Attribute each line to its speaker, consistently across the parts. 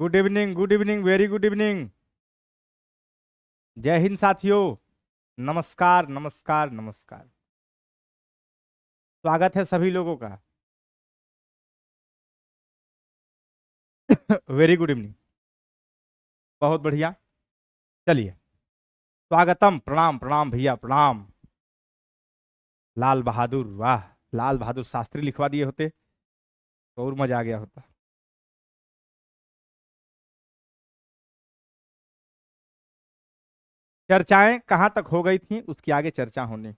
Speaker 1: Good evening, very good evening. जय हिंद साथियों। नमस्कार नमस्कार नमस्कार। स्वागत है सभी लोगों का। Very good evening. बहुत बढ़िया। चलिए, स्वागतम। प्रणाम प्रणाम भैया, प्रणाम। लाल बहादुर, वाह। लाल बहादुर शास्त्री लिखवा दिए होते तो और मजा आ गया होता। चर्चाएं कहाँ तक हो गई थी, उसकी आगे चर्चा होनी।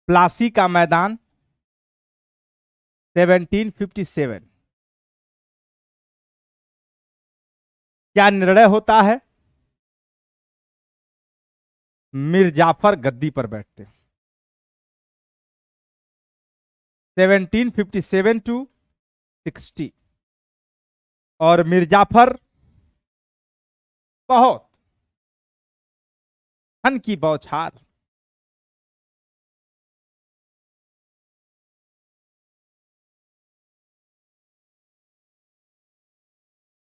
Speaker 1: प्लासी का मैदान 1757। क्या निर्णय होता है? मीर जाफर गद्दी पर बैठते। 1757 टू 60। और मीर जाफर बहुत धन की बौछार।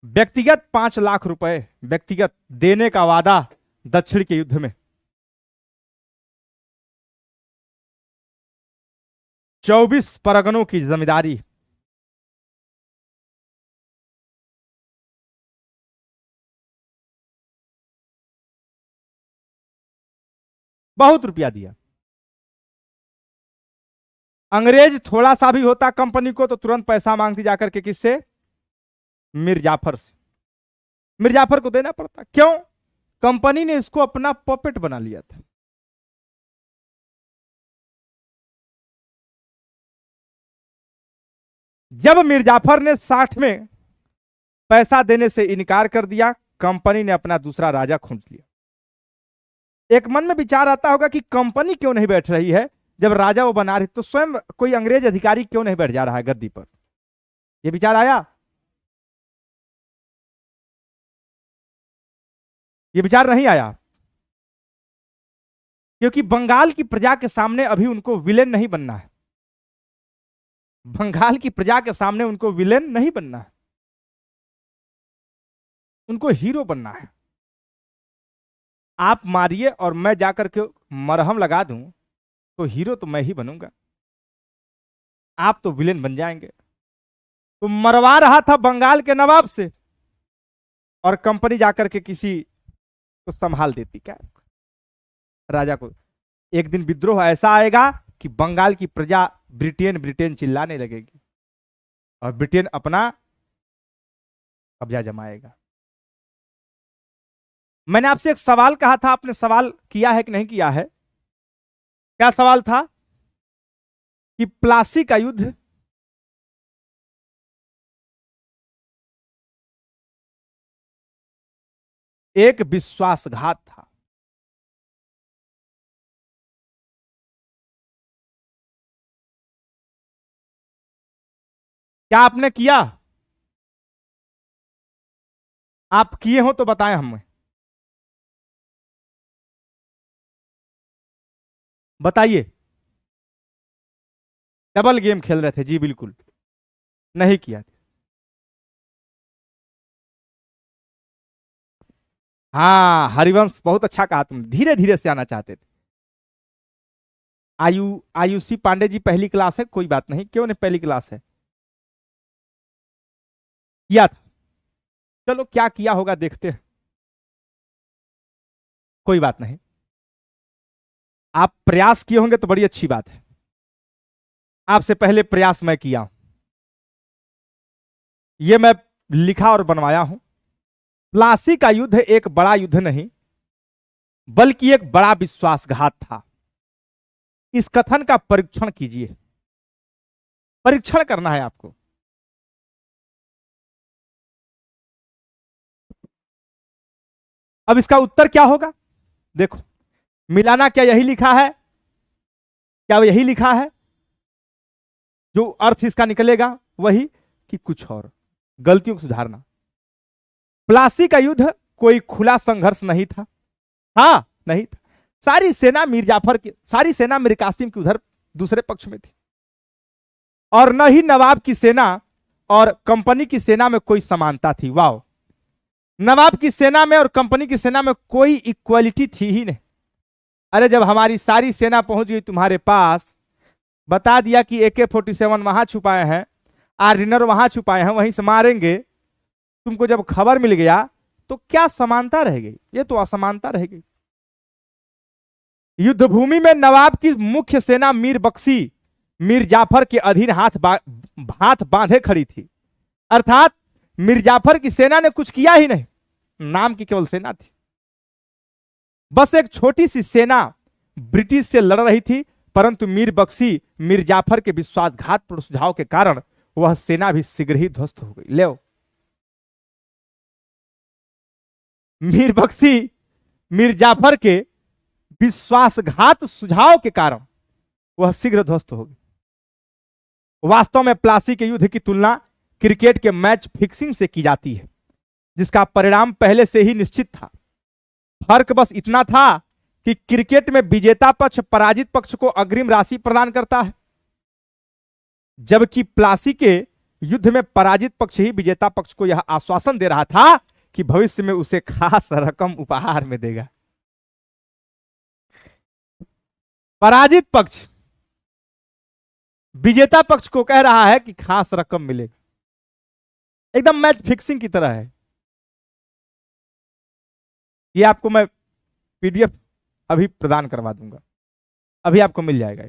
Speaker 1: व्यक्तिगत 5 लाख रुपए व्यक्तिगत देने का वादा दक्षिण के युद्ध में। 24 परगनों की जमींदारी। बहुत रुपया दिया। अंग्रेज थोड़ा सा भी होता कंपनी को तो तुरंत पैसा मांगती जाकर के, किससे? मीर जाफर से। मीर जाफर को देना पड़ता। क्यों? कंपनी ने इसको अपना पपेट बना लिया था। जब मीर जाफर ने 60 में पैसा देने से इनकार कर दिया, कंपनी ने अपना दूसरा राजा खोज लिया। एक मन में विचार आता होगा कि कंपनी क्यों नहीं बैठ रही है, जब राजा वो बना रही, तो स्वयं कोई अंग्रेज अधिकारी क्यों नहीं बैठ जा रहा है गद्दी पर? ये विचार आया? ये विचार नहीं आया, क्योंकि बंगाल की प्रजा के सामने अभी उनको विलेन नहीं बनना है। बंगाल की प्रजा के सामने उनको विलेन नहीं बनना है, उनको हीरो बनना है। आप मारिए और मैं जाकर के मरहम लगा दूं तो हीरो तो मैं ही बनूंगा, आप तो विलेन बन जाएंगे। तो मरवा रहा था बंगाल के नवाब से, और कंपनी जाकर के किसी को संभाल देती क्या? राजा को। एक दिन विद्रोह ऐसा आएगा कि बंगाल की प्रजा ब्रिटेन ब्रिटेन चिल्लाने लगेगी और ब्रिटेन अपना कब्जा जमाएगा। मैंने आपसे एक सवाल कहा था, आपने सवाल किया है कि नहीं किया है? क्या सवाल था? कि प्लासी का युद्ध एक विश्वासघात था। क्या आपने किया? आप किए हो तो बताएं हमें, बताइए। डबल गेम खेल रहे थे? जी बिल्कुल नहीं किया। हाँ हरिवंश, बहुत अच्छा कहा तुमने, धीरे धीरे से आना चाहते थे। आयुषी पांडे जी पहली क्लास है, कोई बात नहीं, क्यों नहीं पहली क्लास है? किया था। चलो क्या किया होगा देखते हैं, कोई बात नहीं। आप प्रयास किए होंगे तो बड़ी अच्छी बात है। आपसे पहले प्रयास मैं किया, ये मैं लिखा और बनवाया हूं। प्लासी का युद्ध एक बड़ा युद्ध नहीं, बल्कि एक बड़ा विश्वासघात था। इस कथन का परीक्षण कीजिए, परीक्षण करना है आपको। अब इसका उत्तर क्या होगा? देखो, मिलाना क्या यही लिखा है? क्या यही लिखा है? जो अर्थ इसका निकलेगा वही कि कुछ और, गलतियों को सुधारना। प्लासी का युद्ध कोई खुला संघर्ष नहीं था, हाँ नहीं था। सारी सेना सारी सेना मीर कासिम की उधर दूसरे पक्ष में थी, और न ही नवाब की सेना और कंपनी की सेना में कोई समानता थी। वाह, नवाब की सेना में और कंपनी की सेना में कोई इक्वलिटी थी ही नहीं। अरे जब हमारी सारी सेना पहुंच गई तुम्हारे पास, बता दिया कि AK-47 वहां छुपाए हैं, आर्डिनर वहां छुपाए हैं, वहीं से मारेंगे, तुमको जब खबर मिल गया तो क्या समानता रह गई? ये तो असमानता रह गई। युद्ध भूमि में नवाब की मुख्य सेना मीर बख्शी मीर जाफर के अधीन हाथ बांधे खड़ी थी, अर्थात मीर जाफर की सेना ने कुछ किया ही नहीं, नाम की केवल सेना थी। बस एक छोटी सी सेना ब्रिटिश से लड़ रही थी, परंतु मीर बख्शी मीर जाफर के विश्वासघातपूर्ण सुझाव के कारण वह सेना भी शीघ्र ही ध्वस्त हो गई। ले, मीर बख्शी मीर जाफर के विश्वासघात सुझाव के कारण वह शीघ्र ध्वस्त हो गई। वास्तव में प्लासी के युद्ध की तुलना क्रिकेट के मैच फिक्सिंग से की जाती है, जिसका परिणाम पहले से ही निश्चित था। फर्क बस इतना था कि क्रिकेट में विजेता पक्ष पराजित पक्ष को अग्रिम राशि प्रदान करता है, जबकि प्लासी के युद्ध में पराजित पक्ष ही विजेता पक्ष को यह आश्वासन दे रहा था कि भविष्य में उसे खास रकम उपहार में देगा। पराजित पक्ष विजेता पक्ष को कह रहा है कि खास रकम मिलेगा, एकदम मैच फिक्सिंग की तरह है। ये आपको मैं PDF अभी प्रदान करवा दूंगा, अभी आपको मिल जाएगा।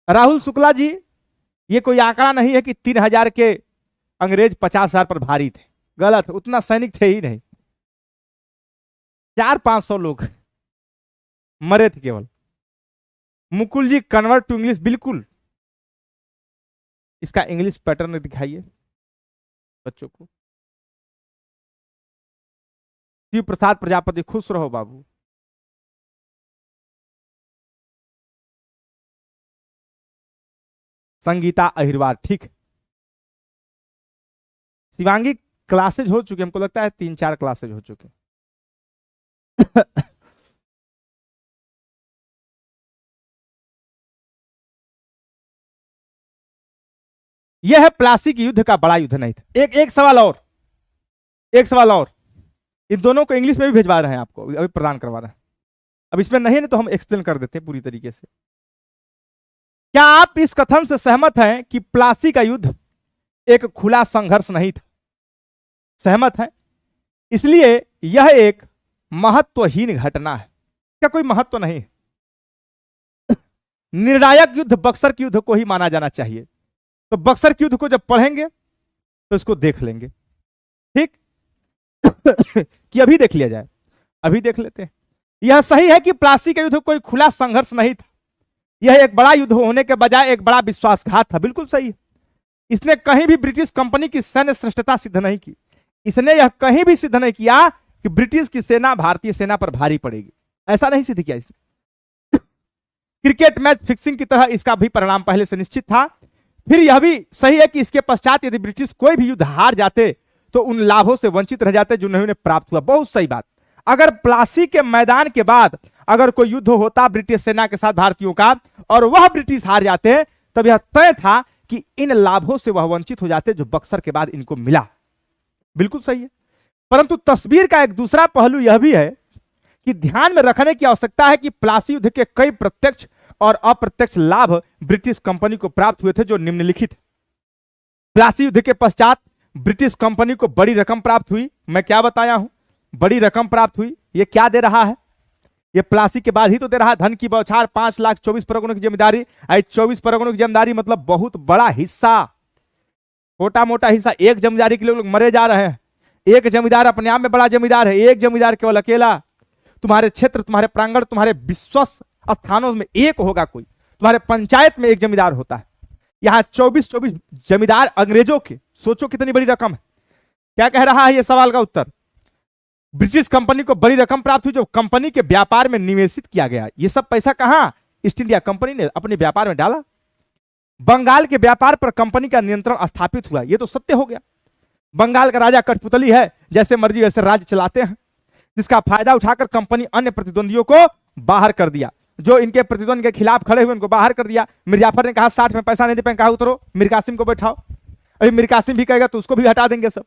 Speaker 1: राहुल शुक्ला जी, ये कोई आंकड़ा नहीं है कि 3000 के अंग्रेज 50,000 पर भारी थे, गलत, उतना सैनिक थे ही नहीं, 400-500 लोग मरे थे केवल। मुकुल जी, कन्वर्ट टू इंग्लिश, बिल्कुल इसका इंग्लिश पैटर्न दिखाइए बच्चों को। शिव प्रसाद प्रजापति, खुश रहो बाबू। संगीता अहिरवार, ठीक। शिवांगी, क्लासेज हो चुके, हमको लगता है 3-4 क्लासेज हो चुके। यह है प्लासी के युद्ध का बड़ा युद्ध नहीं था। एक सवाल और, एक सवाल और, इन दोनों को इंग्लिश में भी भिजवा रहे हैं आपको, अभी प्रदान करवा रहे हैं। अब इसमें नहीं है तो हम एक्सप्लेन कर देते हैं पूरी तरीके से। क्या आप इस कथन से सहमत हैं कि प्लासी का युद्ध एक खुला संघर्ष नहीं था? सहमत हैं? इसलिए यह एक महत्वहीन घटना है। क्या कोई महत्व नहीं है? निर्णायक युद्ध बक्सर के युद्ध को ही माना जाना चाहिए। तो बक्सर के युद्ध को जब पढ़ेंगे तो इसको देख लेंगे, ठीक? कि अभी देख लिया जाए, अभी देख लेते हैं। यह सही है कि प्लासी का युद्ध कोई खुला संघर्ष नहीं था, यह एक बड़ा युद्ध होने के बजाय एक बड़ा विश्वासघात था। बिल्कुल सही है। इसने कहीं भी ब्रिटिश कंपनी की सैन्य श्रेष्ठता सिद्ध नहीं की। इसने यह कहीं भी सिद्ध नहीं किया कि ब्रिटिश की सेना भारतीय सेना पर भारी पड़ेगी, ऐसा नहीं सिद्ध किया इसने। क्रिकेट मैच फिक्सिंग की तरह इसका भी परिणाम पहले से निश्चित था। फिर यह भी सही है कि इसके पश्चात यदि ब्रिटिश कोई भी युद्ध हार जाते तो उन लाभों से वंचित रह जाते जो उन्हें प्राप्त हुआ। बहुत सही बात। अगर प्लासी के मैदान के बाद अगर कोई युद्ध होता ब्रिटिश सेना के साथ भारतीयों का और वह ब्रिटिश हार जाते, तब यह तय था कि इन लाभों से वह वंचित हो जाते जो बक्सर के बाद इनको मिला। बिल्कुल सही है। परंतु तस्वीर का एक दूसरा पहलू यह भी है कि ध्यान में रखने की आवश्यकता है कि प्लासी युद्ध के कई प्रत्यक्ष और अप्रत्यक्ष लाभ ब्रिटिश कंपनी को प्राप्त हुए थे जो निम्नलिखित। प्लासी युद्ध के पश्चात ब्रिटिश कंपनी को बड़ी रकम प्राप्त हुई। मैं क्या बताया हूं, बड़ी रकम प्राप्त हुई। ये क्या दे रहा है? ये प्लासी के बाद ही तो दे रहा है। धन की बौछार, 5,24 परगनों की जमींदारी। 24 परगनों की जमींदारी मतलब बहुत बड़ा हिस्सा, छोटा मोटा हिस्सा। एक जमींदारी के लिए लोग मरे जा रहे हैं। एक जमींदार अपने आप में बड़ा जमींदार है। एक जमींदार केवल अकेला। तुम्हारे क्षेत्र, तुम्हारे प्रांगण, तुम्हारे विश्वस्त स्थानों में एक होगा कोई। तुम्हारे पंचायत में एक जमींदार होता है। यहां 24 जमींदार अंग्रेजों के। सोचो कितनी बड़ी रकम है। क्या कह रहा है ये सवाल का उत्तर? ब्रिटिश कंपनी को बड़ी रकम प्राप्त हुई जो कंपनी के व्यापार में निवेशित किया गया। ये सब पैसा कहां? ईस्ट इंडिया कंपनी ने अपने व्यापार में डाला। बंगाल के व्यापार पर कंपनी का नियंत्रण स्थापित हुआ। ये तो सत्य हो गया। बंगाल का राजा कठपुतली है, जैसे मर्जी वैसे राज्य चलाते हैं, जिसका फायदा उठाकर कंपनी अन्य प्रतिद्वंदियों को बाहर कर दिया। जो इनके प्रतिद्वंद के खिलाफ खड़े हुए उनको बाहर कर दिया। मीर जाफर ने कहा 60 में पैसा नहीं दे पाए, कहा उतरो, मीर कासिम को बैठाओ। अभी मीर कासिम भी कहेगा तो उसको भी हटा देंगे सब।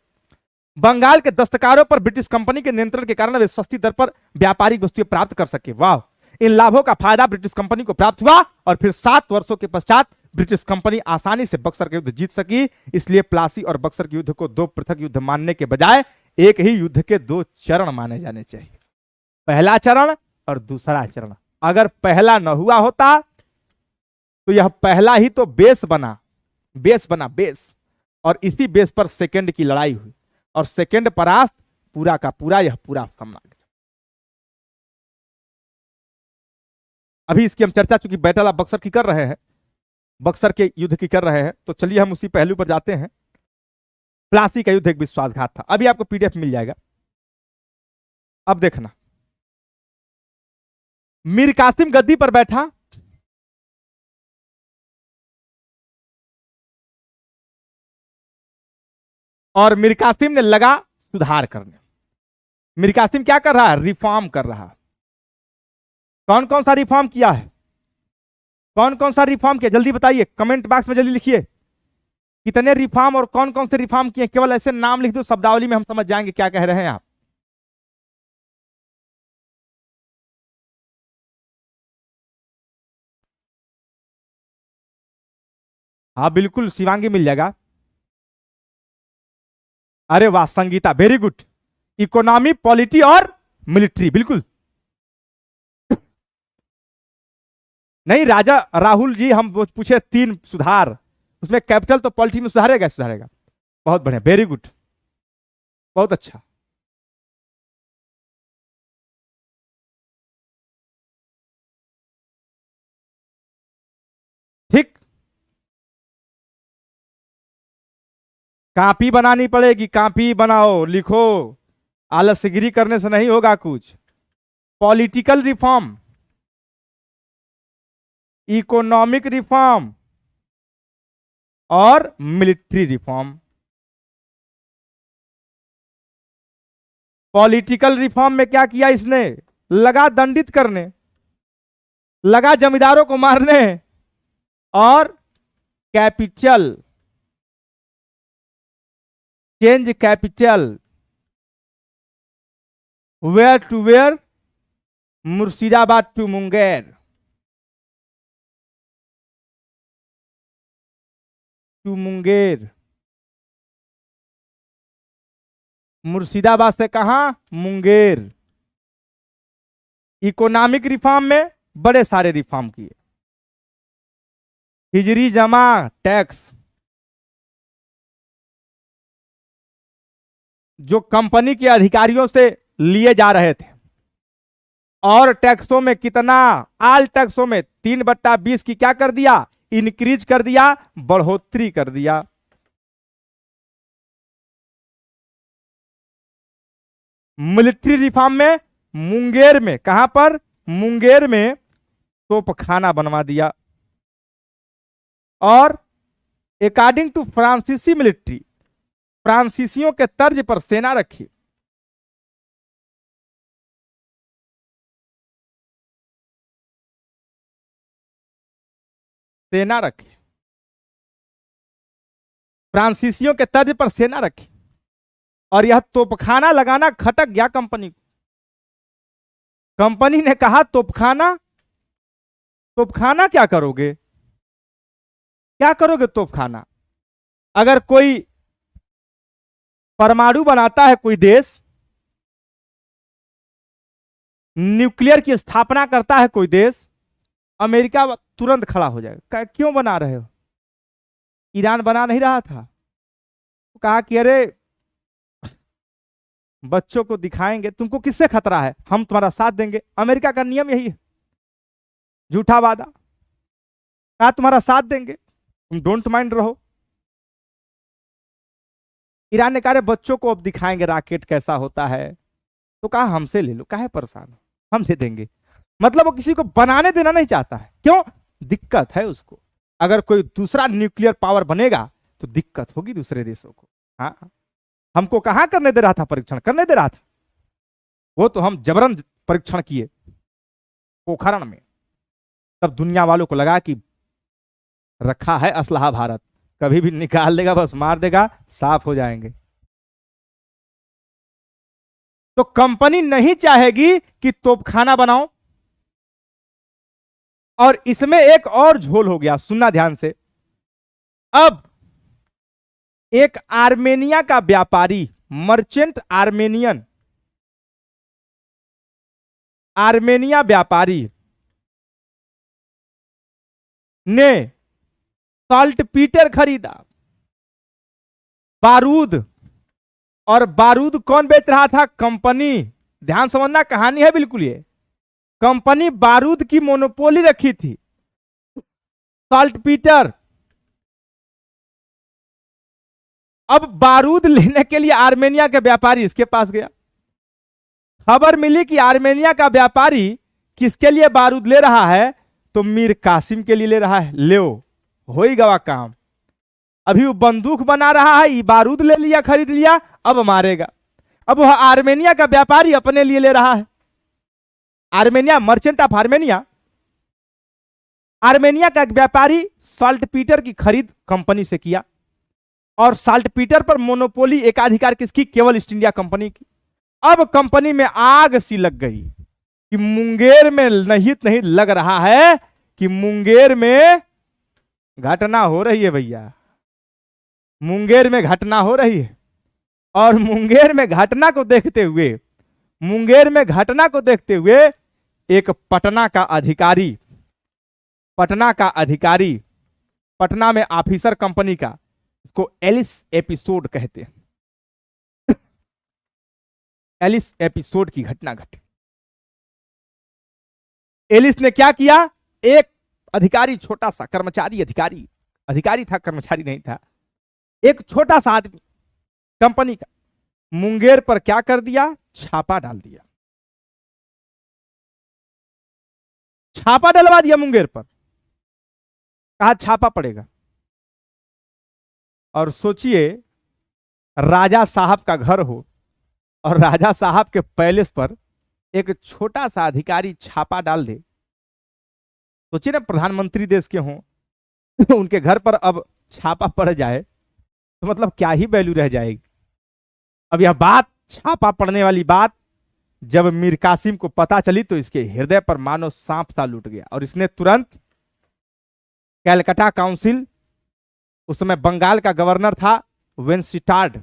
Speaker 1: बंगाल के दस्तकारों पर ब्रिटिश कंपनी के नियंत्रण के कारण वे सस्ती दर पर व्यापारिक वस्तुएं प्राप्त कर सके। वाह! इन लाभों का फायदा ब्रिटिश कंपनी को प्राप्त हुआ और फिर 7 वर्षों के पश्चात ब्रिटिश कंपनी आसानी से बक्सर का युद्ध जीत सकी। इसलिए प्लासी और बक्सर के युद्ध को 2 पृथक युद्ध मानने के बजाय एक ही युद्ध के 2 चरण माने जाने चाहिए, पहला चरण और दूसरा चरण। अगर पहला न हुआ होता तो यह पहला ही तो बेस बना, बेस, और इसी बेस पर सेकंड की लड़ाई हुई और सेकंड परास्त, पूरा का पूरा यह पूरा साम्राज्य। अभी इसकी हम चर्चा चूंकि बैटल ऑफ बक्सर की कर रहे हैं, बक्सर के युद्ध की कर रहे हैं, तो चलिए हम उसी पहलू पर जाते हैं। प्लासी का युद्ध एक विश्वासघात था। अभी आपको पीडीएफ मिल जाएगा। अब देखना, मीर कासिम गद्दी पर बैठा, और मीर कासिम ने लगा सुधार करने। मीर कासिम क्या कर रहा है? रिफॉर्म कर रहा है। कौन कौन सा रिफॉर्म किया है? कौन कौन सा रिफॉर्म किया? जल्दी बताइए, कमेंट बॉक्स में जल्दी लिखिए कितने रिफॉर्म और कौन कौन से रिफॉर्म किए। केवल ऐसे नाम लिख दो, शब्दावली में हम समझ जाएंगे क्या कह रहे हैं आप। हाँ बिल्कुल, शिवांगी मिल जाएगा। अरे वाह, Sangeeta, very good. Economy, polity और मिलिट्री, बिल्कुल। नहीं राजा राहुल जी, हम पूछे 3 सुधार, उसमें कैपिटल तो पॉलिटी में सुधारेगा। बहुत बढ़िया, वेरी गुड, बहुत अच्छा। ठीक, कॉपी बनानी पड़ेगी, कॉपी बनाओ, लिखो, आलसगिरी करने से नहीं होगा कुछ। पॉलिटिकल रिफॉर्म, इकोनॉमिक रिफॉर्म और मिलिट्री रिफॉर्म। पॉलिटिकल रिफॉर्म में क्या किया इसने? लगा दंडित करने, लगा जमींदारों को मारने, और capital, change capital, where to where, Murshidabad to Munger, Murshidabad से कहां? मुंगेर। इकोनॉमिक रिफॉर्म में बड़े सारे रिफॉर्म किए। हिजरी जमा टैक्स, जो कंपनी के अधिकारियों से लिए जा रहे थे, और टैक्सों में कितना? आल टैक्सों में 3/20 की क्या कर दिया? इंक्रीज कर दिया, बढ़ोतरी कर दिया। मिलिट्री रिफॉर्म में मुंगेर में, कहां पर? मुंगेर में तोपखाना बनवा दिया। और अकॉर्डिंग टू फ्रांसीसी मिलिट्री, फ्रांसीसियों के तर्ज पर सेना रखी। सेना रखी, फ्रांसीसियों के तर्ज पर सेना रखी, और यह तोपखाना लगाना खटक गया कंपनी को। कंपनी ने कहा तोपखाना क्या करोगे? क्या करोगे तोपखाना? अगर कोई परमाणु बनाता है, कोई देश न्यूक्लियर की स्थापना करता है, कोई देश, अमेरिका तुरंत खड़ा हो जाएगा। क्यों बना रहे हो? ईरान बना नहीं रहा था, तो कहा कि अरे बच्चों को दिखाएंगे, तुमको किससे खतरा है, हम तुम्हारा साथ देंगे। अमेरिका का नियम यही है, झूठा वादा, कहा तुम्हारा साथ देंगे, तुम डोंट माइंड रहो। ईरान ने कहा बच्चों को अब दिखाएंगे रॉकेट कैसा होता है, तो कहा हमसे ले लो, काहे परेशान हो, हम दे देंगे। मतलब वो किसी को बनाने देना नहीं चाहता है। क्यों? दिक्कत है उसको। अगर कोई दूसरा न्यूक्लियर पावर बनेगा तो दिक्कत होगी दूसरे देशों को। हाँ, हमको कहाँ करने दे रहा था परीक्षण, करने दे रहा था? वो तो हम जबरन परीक्षण किए पोखरण में। तब दुनिया वालों को लगा कि रखा है असलहा भारत, कभी भी निकाल देगा, बस मार देगा, साफ हो जाएंगे। तो कंपनी नहीं चाहेगी कि तोपखाना बनाओ। और इसमें एक और झोल हो गया, सुनना ध्यान से। अब एक आर्मेनिया का व्यापारी, मर्चेंट आर्मेनियन, आर्मेनिया व्यापारी ने साल्टपीटर खरीदा, बारूद। और बारूद कौन बेच रहा था? कंपनी। ध्यान समझना, कहानी है बिल्कुल ये। कंपनी बारूद की मोनोपोली रखी थी। साल्टपीटर। अब बारूद लेने के लिए आर्मेनिया के व्यापारी इसके पास गया। खबर मिली कि आर्मेनिया का व्यापारी किसके लिए बारूद ले रहा है? तो मीर कासिम के लिए ले रहा है। ले हो ही गवा काम। अभी वो बंदूक बना रहा है, ये बारूद ले लिया, खरीद लिया, अब मारेगा। अब वह आर्मेनिया का व्यापारी अपने लिए ले रहा है। Armenia, merchant of Armenia, Armenia का एक व्यापारी साल्टपीटर की खरीद कंपनी से किया। और साल्टपीटर पर मोनोपोली, एकाधिकार किसकी? केवल ईस्ट इंडिया कंपनी की। अब कंपनी में आग सी लग गई कि मुंगेर में नहीं लग रहा है कि मुंगेर में घटना हो रही है भैया, मुंगेर में घटना हो रही है। और मुंगेर में घटना को देखते हुए, मुंगेर में घटना को देखते हुए एक पटना का अधिकारी, पटना का अधिकारी, पटना में ऑफिसर कंपनी का, इसको एलिस एपिसोड कहते हैं, एलिस एपिसोड की घटना घटी। एलिस ने क्या किया? एक अधिकारी, छोटा सा कर्मचारी, अधिकारी था, कर्मचारी नहीं था, एक छोटा सा आदमी कंपनी का, मुंगेर पर क्या कर दिया? छापा डाल दिया। छापा डलवा दिया मुंगेर पर। कहा छापा पड़ेगा। और सोचिए, राजा साहब का घर हो और राजा साहब के पैलेस पर एक छोटा सा अधिकारी छापा डाल दे। सोचिए ना, प्रधानमंत्री देश के हों उनके घर पर अब छापा पड़ जाए तो मतलब क्या ही वैल्यू रह जाएगी। अब यह बात, छापा पड़ने वाली बात, जब मीर कासिम को पता चली तो इसके हृदय पर मानो सांप सा लूट गया। और इसने तुरंत कैलकाटा काउंसिल, उस समय बंगाल का गवर्नर था वेंसिटार्ड,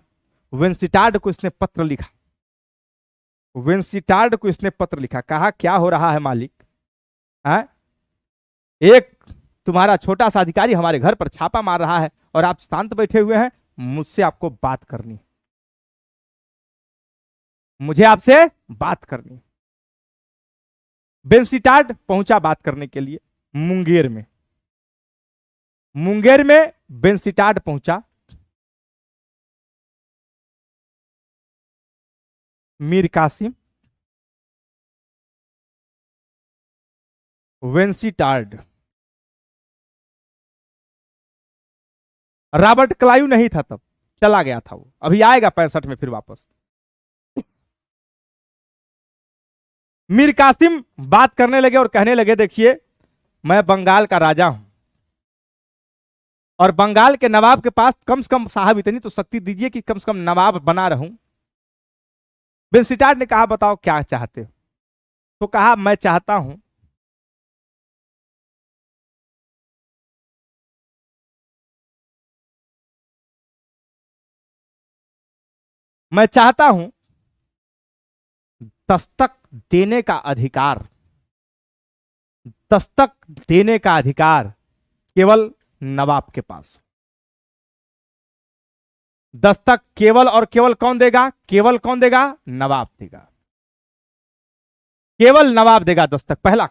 Speaker 1: वेंसिटार्ड को इसने पत्र लिखा। वेंसिटार्ड को इसने पत्र लिखा, कहा क्या हो रहा है मालिक, है? एक तुम्हारा छोटा सा अधिकारी हमारे घर पर छापा मार रहा है और आप शांत बैठे हुए हैं। मुझसे आपको बात करनी, मुझे आपसे बात करनी। वेंसिटार्ड पहुंचा बात करने के लिए मुंगेर में। मुंगेर में वेंसिटार्ड पहुंचा। मीर कासिम, वेंसिटार्ड, रॉबर्ट क्लाइव नहीं था तब, चला गया था वो, अभी आएगा 65 में फिर वापस। मीर कासिम बात करने लगे और कहने लगे, देखिए मैं बंगाल का राजा हूं और बंगाल के नवाब के पास कम से कम साहब इतनी तो शक्ति दीजिए कि कम से कम नवाब बना रहूं। वेंसिटार्ड ने कहा बताओ क्या चाहते हो? तो कहा मैं चाहता हूं मैं चाहता हूं दस्तक देने का अधिकार, दस्तक देने का अधिकार केवल नवाब के पास। दस्तक केवल और केवल कौन देगा? केवल कौन देगा? नवाब देगा। केवल नवाब देगा दस्तक। पहला,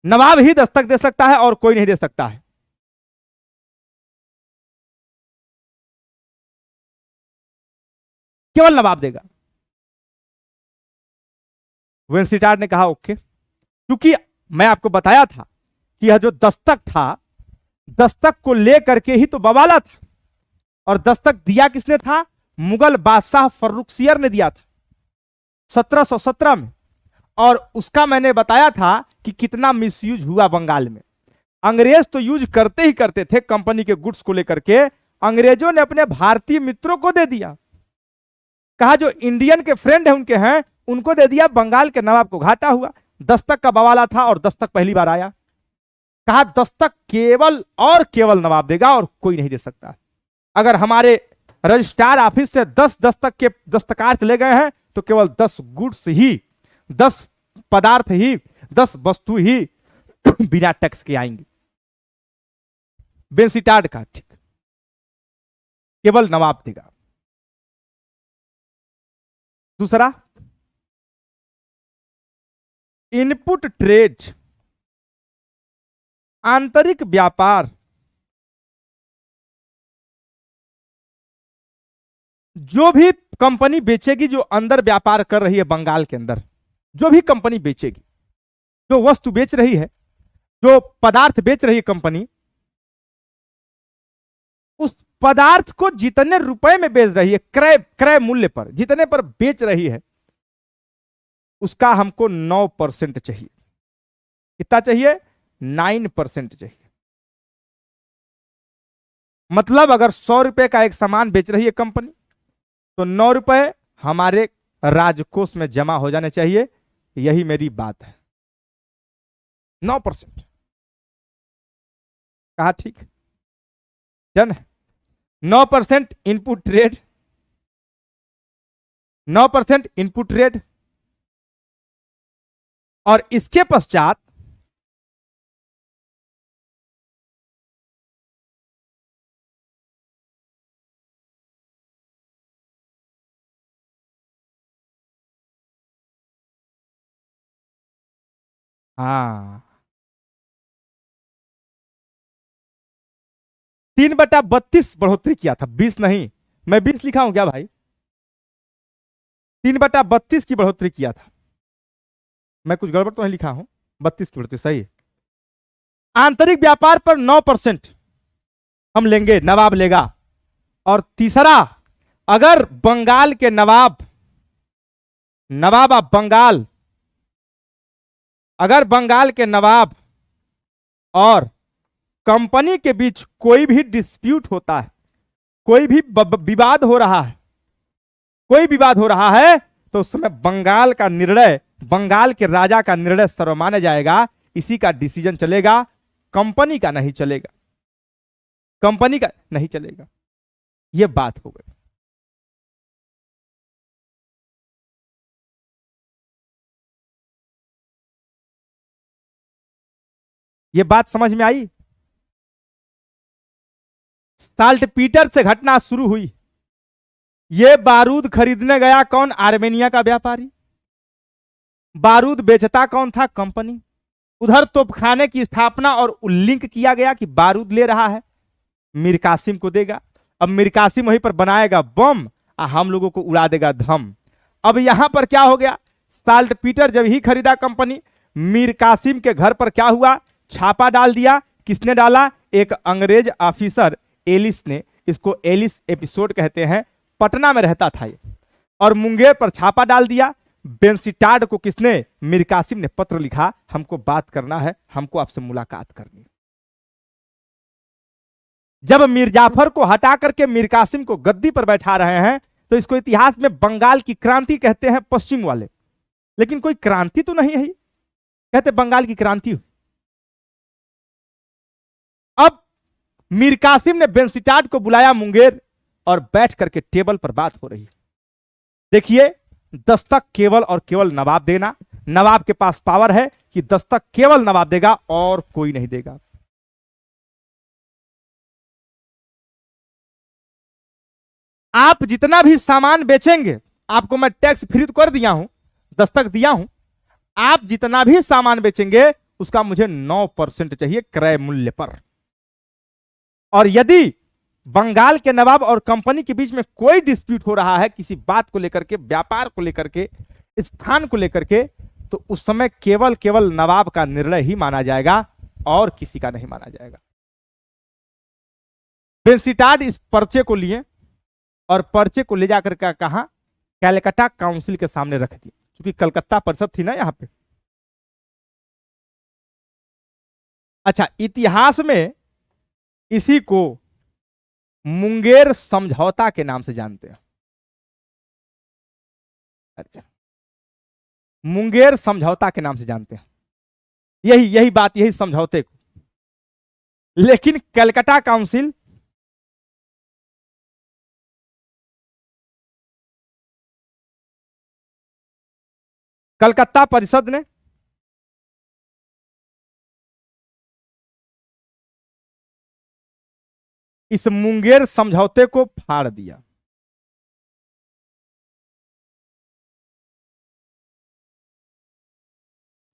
Speaker 1: नवाब ही दस्तक दे सकता है और कोई नहीं दे सकता है। केवल नवाब देगा। वेंसिटार्ड ने कहा ओके, क्योंकि मैं आपको बताया था कि यह जो दस्तक था, दस्तक को लेकर के ही तो बवाला था, और दस्तक दिया किसने था? मुगल बादशाह फर्रुखसियर ने दिया था 1717 में। और उसका मैंने बताया था कि कितना मिसयूज हुआ बंगाल में। अंग्रेज तो यूज करते ही करते थे कंपनी के गुड्स को लेकर के, अंग्रेजों ने अपने भारतीय मित्रों को दे दिया, कहा जो इंडियन के फ्रेंड है उनके हैं उनको दे दिया, बंगाल के नवाब को घाटा हुआ। दस्तक का बवाला था और दस्तक पहली बार आया, कहा दस्तक केवल और केवल नवाब देगा और कोई नहीं दे सकता। अगर हमारे रजिस्ट्रार ऑफिस से 10 दस्तक के दस्तकार चले गए हैं तो केवल 10 गुड्स ही, 10 पदार्थ ही, 10 वस्तु ही बिना टैक्स के आएंगी। वेंसिटार्ड का ठीक, केवल नवाब देगा। दूसरा, इनपुट ट्रेड, आंतरिक व्यापार, जो भी कंपनी बेचेगी, जो अंदर व्यापार कर रही है बंगाल के अंदर, जो भी कंपनी बेचेगी, जो वस्तु बेच रही है, जो पदार्थ बेच रही है कंपनी, उस पदार्थ को जितने रुपए में बेच रही है, क्रय क्रय मूल्य पर जितने पर बेच रही है, उसका हमको 9% चाहिए। कितना चाहिए? 9% चाहिए। मतलब अगर 100 रुपए का एक सामान बेच रही है कंपनी तो 9 रुपए हमारे राजकोष में जमा हो जाने चाहिए। यही मेरी बात है। 9%। कहा ठीक? Done. 9% input trade, 9% input trade, और इसके पश्चात हाँ 3/32 बढ़ोतरी किया था, 20 नहीं। मैं 20 लिखा हूं क्या भाई? 3/32 की बढ़ोतरी किया था। मैं कुछ गड़बड़ तो नहीं लिखा हूं? 32 की बढ़ोतरी सही है। आंतरिक व्यापार पर 9% हम लेंगे, नवाब लेगा। और तीसरा, अगर बंगाल के नवाब ऑफ बंगाल, अगर बंगाल के नवाब और कंपनी के बीच कोई भी डिस्प्यूट होता है, कोई भी विवाद हो रहा है, कोई विवाद हो रहा है, तो उस समय बंगाल का निर्णय, बंगाल के राजा का निर्णय सर्वमान्य जाएगा। इसी का डिसीजन चलेगा, कंपनी का नहीं चलेगा, कंपनी का नहीं चलेगा। यह बात हो गई। यह बात समझ में आई? साल्ट पीटर से घटना शुरू हुई। यह बारूद खरीदने गया कौन? आर्मेनिया का व्यापारी। बारूद बेचता कौन था? कंपनी। उधर तोपखाने की स्थापना और लिंक किया गया कि बारूद ले रहा है, मीर कासिम को देगा। अब मीर कासिम वहीं पर बनाएगा बम और हम लोगों को उड़ा देगा धम। अब यहां पर क्या हो गया? साल्ट पीटर जब ही खरीदा कंपनी, मीर कासिम के घर पर क्या हुआ? छापा डाल दिया। किसने डाला? एक अंग्रेज ऑफिसर एलिस ने। इसको एलिस एपिसोड कहते हैं। पटना में रहता था ये, और मुंगेर पर छापा डाल दिया। वेंसिटार्ड को किसने? मीर कासिम ने पत्र लिखा, हमको बात करना है, हमको आपसे मुलाकात करनी है। जब मीर जाफर को हटा करके मीर कासिम को गद्दी पर बैठा रहे हैं, तो इसको इतिहास में बंगाल की क्रांति कहते हैं पश्चिम वाले। लेकिन कोई क्रांति तो नहीं है, कहते बंगाल की क्रांति हुई। अब मीर कासिम ने वेंसिटार्ड को बुलाया मुंगेर, और बैठ करके टेबल पर बात हो रही। देखिए, दस्तक केवल और केवल नवाब देना। नवाब के पास पावर है कि दस्तक केवल नवाब देगा और कोई नहीं देगा। आप जितना भी सामान बेचेंगे, आपको मैं टैक्स फ्री तो कर दिया हूं, दस्तक दिया हूं, आप जितना भी सामान बेचेंगे उसका मुझे 9% चाहिए क्रय मूल्य पर। और यदि बंगाल के नवाब और कंपनी के बीच में कोई डिस्प्यूट हो रहा है किसी बात को लेकर के, व्यापार को लेकर के, स्थान को लेकर के, तो उस समय केवल केवल नवाब का निर्णय ही माना जाएगा और किसी का नहीं माना जाएगा। बेंसिटाड इस पर्चे को लिए और पर्चे को ले जाकर के कहा, कैलकाटा काउंसिल के सामने रख दिया, क्योंकि कलकत्ता परिषद थी ना यहां पे। अच्छा, इतिहास में इसी को मुंगेर समझौता के नाम से जानते हैं। मुंगेर समझौता के नाम से जानते हैं, यही यही बात, यही समझौते को। लेकिन कलकत्ता काउंसिल कलकत्ता परिषद ने इस मुंगेर समझौते को फाड़ दिया।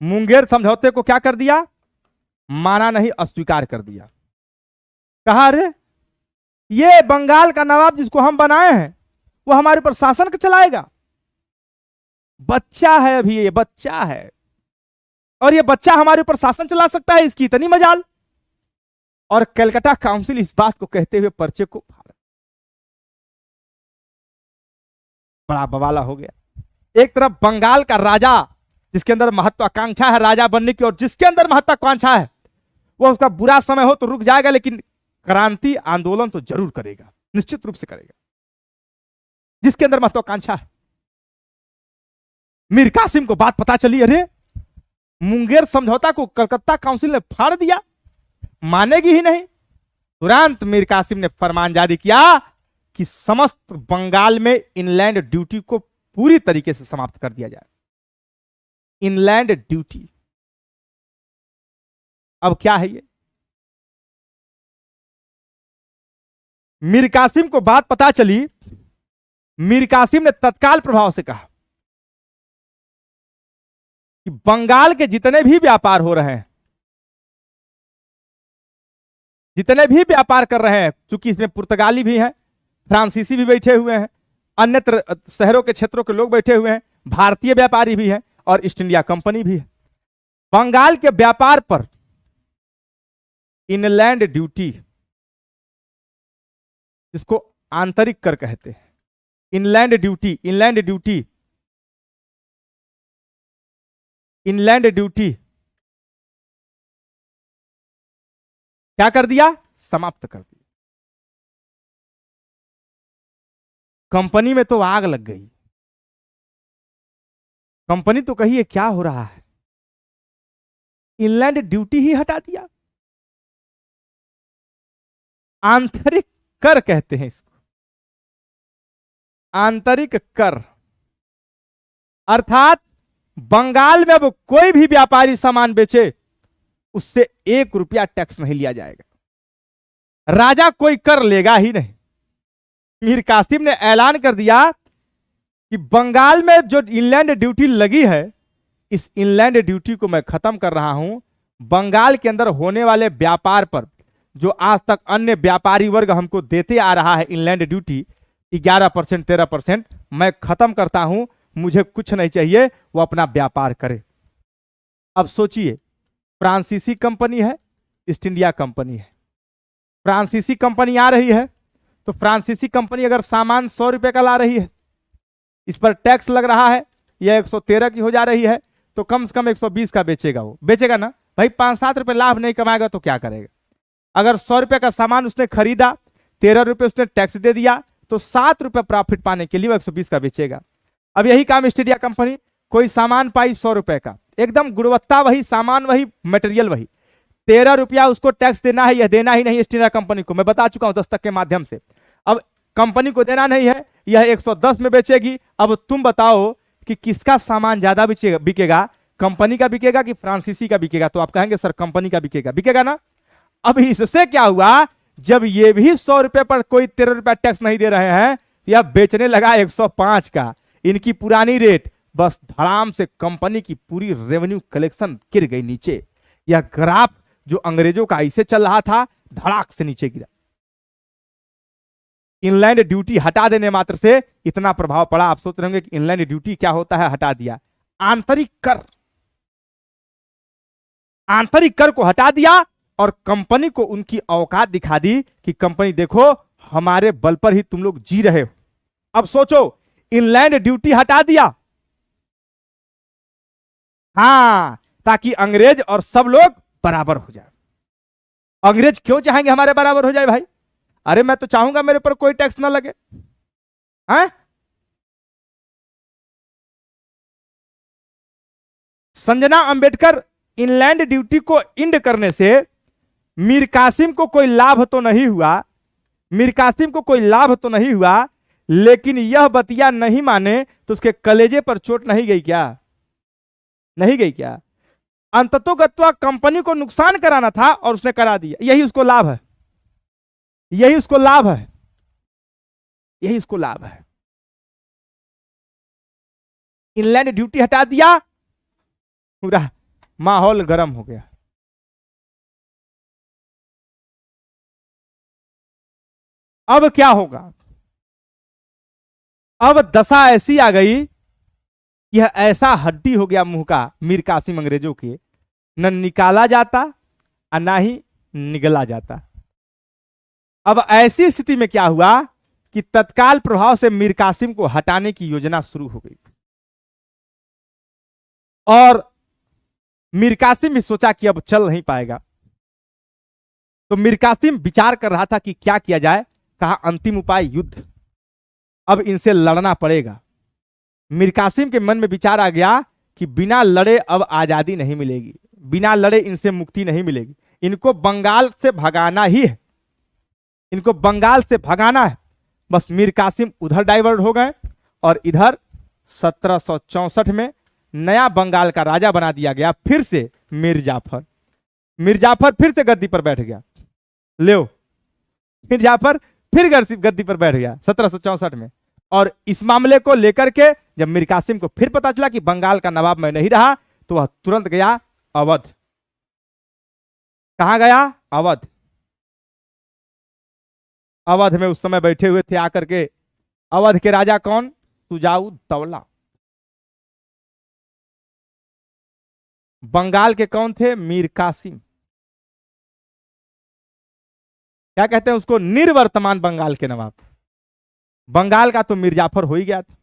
Speaker 1: मुंगेर समझौते को क्या कर दिया? माना नहीं, अस्वीकार कर दिया। कहा, अरे ये बंगाल का नवाब जिसको हम बनाए हैं वो हमारे ऊपर शासन चलाएगा? बच्चा है अभी, ये बच्चा है, और ये बच्चा हमारे ऊपर शासन चला सकता है, इसकी इतनी मजाल। और कलकत्ता काउंसिल इस बात को कहते हुए पर्चे को फाड़ा। बड़ा बवाला हो गया। एक तरफ बंगाल का राजा जिसके अंदर महत्वाकांक्षा है राजा बनने की, और जिसके अंदर महत्वाकांक्षा है वो उसका बुरा समय हो तो रुक जाएगा, लेकिन क्रांति आंदोलन तो जरूर करेगा, निश्चित रूप से करेगा, जिसके अंदर महत्वाकांक्षा है। मीर कासिम को बात पता चली, अरे मुंगेर समझौता को कलकत्ता काउंसिल ने फाड़ दिया, मानेगी ही नहीं। तुरंत मीर कासिम ने फरमान जारी किया कि समस्त बंगाल में इनलैंड ड्यूटी को पूरी तरीके से समाप्त कर दिया जाए। इनलैंड ड्यूटी अब क्या है ये? मीर कासिम को बात पता चली, मीर कासिम ने तत्काल प्रभाव से कहा कि बंगाल के जितने भी व्यापार हो रहे हैं, जितने भी व्यापार कर रहे हैं, चूंकि इसमें पुर्तगाली भी हैं, फ्रांसीसी भी बैठे हुए हैं, अन्य शहरों के क्षेत्रों के लोग बैठे हुए हैं, भारतीय व्यापारी भी हैं और ईस्ट इंडिया कंपनी भी है। बंगाल के व्यापार पर इनलैंड ड्यूटी, जिसको आंतरिक कर कहते हैं, inland duty, inland duty, inland duty क्या कर दिया? समाप्त कर दिया। कंपनी में तो आग लग गई। कंपनी तो कही, क्या हो रहा है? इनलैंड ड्यूटी ही हटा दिया। आंतरिक कर कहते हैं इसको, आंतरिक कर, अर्थात बंगाल में अब कोई भी व्यापारी सामान बेचे उससे 1 रुपया टैक्स नहीं लिया जाएगा। राजा कोई कर लेगा ही नहीं। मीर कासिम ने ऐलान कर दिया कि बंगाल में जो इनलैंड ड्यूटी लगी है, इस इनलैंड ड्यूटी को मैं खत्म कर रहा हूं। बंगाल के अंदर होने वाले व्यापार पर जो आज तक अन्य व्यापारी वर्ग हमको देते आ रहा है इनलैंड ड्यूटी 11%, 13%, मैं खत्म करता हूं। मुझे कुछ नहीं चाहिए, वो अपना व्यापार करे। अब सोचिए, फ्रांसीसी कंपनी है, ईस्ट इंडिया कंपनी है। फ्रांसीसी कंपनी आ रही है तो फ्रांसीसी कंपनी अगर सामान 100 रुपए का ला रही है, इस पर टैक्स लग रहा है, यह 113 की हो जा रही है, तो कम से कम 120 का बेचेगा। वो बेचेगा ना भाई, 5-7 रुपए लाभ नहीं कमाएगा तो क्या करेगा? अगर 100 रुपए का सामान उसने खरीदा, 13 रुपए उसने टैक्स दे दिया, तो 7 रुपए प्रॉफिट पाने के लिए वो 120 का बेचेगा। अब यही काम ईस्ट इंडिया कंपनी, कोई सामान पाई 100 रुपए का, एकदम गुणवत्ता वही, सामान वही, मटेरियल वही, 13 रुपया उसको टैक्स देना है, यह देना ही नहीं ईस्ट इंडिया कंपनी को। मैं बता चुका हूं दस्तक के माध्यम से। अब कंपनी को देना नहीं है, यह 110 में बेचेगी। अब तुम बताओ कि किसका सामान ज्यादा बिकेगा, कंपनी का बिकेगा कि फ्रांसीसी का बिकेगा? तो आप कहेंगे सर कंपनी का बिकेगा, बिकेगा ना। अब इससे क्या हुआ, जब ये भी 100 रुपए पर कोई 13 रुपया टैक्स नहीं दे रहे हैं, यह बेचने लगा 105 का। इनकी पुरानी रेट, बस धड़ाम से कंपनी की पूरी रेवेन्यू कलेक्शन गिर गई नीचे। यह ग्राफ जो अंग्रेजों का ऐसे चल रहा था, धड़ाक से नीचे गिरा। इनलैंड ड्यूटी हटा देने मात्र से इतना प्रभाव पड़ा। आप सोच रहे होंगे कि इनलैंड ड्यूटी क्या होता है, हटा दिया। आंतरिक कर, आंतरिक कर को हटा दिया और कंपनी को उनकी औकात दिखा दी कि कंपनी देखो हमारे बल पर ही तुम लोग जी रहे हो। अब सोचो, इनलैंड ड्यूटी हटा दिया, हां, ताकि अंग्रेज और सब लोग बराबर हो जाए। अंग्रेज क्यों चाहेंगे हमारे बराबर हो जाए भाई? अरे मैं तो चाहूंगा मेरे पर कोई टैक्स ना लगे। हैं? संजना अंबेडकर इनलैंड ड्यूटी को इंड करने से मीर कासिम को कोई लाभ तो नहीं हुआ, मीर कासिम को कोई लाभ तो नहीं हुआ, लेकिन यह बतिया नहीं माने तो उसके कलेजे पर चोट नहीं गई क्या? नहीं गई क्या? अंततोगत्वा कंपनी को नुकसान कराना था और उसने करा दिया। यही उसको लाभ है, यही उसको लाभ है, यही उसको लाभ है। इनलैंड ड्यूटी हटा दिया, पूरा माहौल गर्म हो गया। अब क्या होगा? अब दशा ऐसी आ गई, यह ऐसा हड्डी हो गया मुंह का मीर कासिम अंग्रेजों के, न निकाला जाता और ना ही निगला जाता। अब ऐसी स्थिति में क्या हुआ कि तत्काल प्रभाव से मीर कासिम को हटाने की योजना शुरू हो गई और मीर कासिम भी सोचा कि अब चल नहीं पाएगा। तो मीर कासिम विचार कर रहा था कि क्या किया जाए। कहा अंतिम उपाय युद्ध, अब इनसे लड़ना पड़ेगा। मीर कासिम के मन में विचार आ गया कि बिना लड़े अब आजादी नहीं मिलेगी, बिना लड़े इनसे मुक्ति नहीं मिलेगी, इनको बंगाल से भगाना ही है, इनको बंगाल से भगाना है। बस मीर कासिम उधर डाइवर्ट हो गए और इधर 1764 में नया बंगाल का राजा बना दिया गया फिर से मीर जाफर। मीर जाफर फिर से गद्दी पर बैठ गया। लो, मीर जाफर फिर गद्दी पर बैठ गया 1764 में। और इस मामले को लेकर के जब मीर कासिम को फिर पता चला कि बंगाल का नवाब मैं नहीं रहा, तो वह तुरंत गया अवध। कहां गया? अवध। अवध में उस समय बैठे हुए थे आकर के अवध के राजा कौन? सुजाऊ दौला। बंगाल के कौन थे? मीर कासिम। क्या कहते हैं उसको? निर्वर्तमान बंगाल के नवाब। बंगाल का तो मीर जाफर हो ही गया था।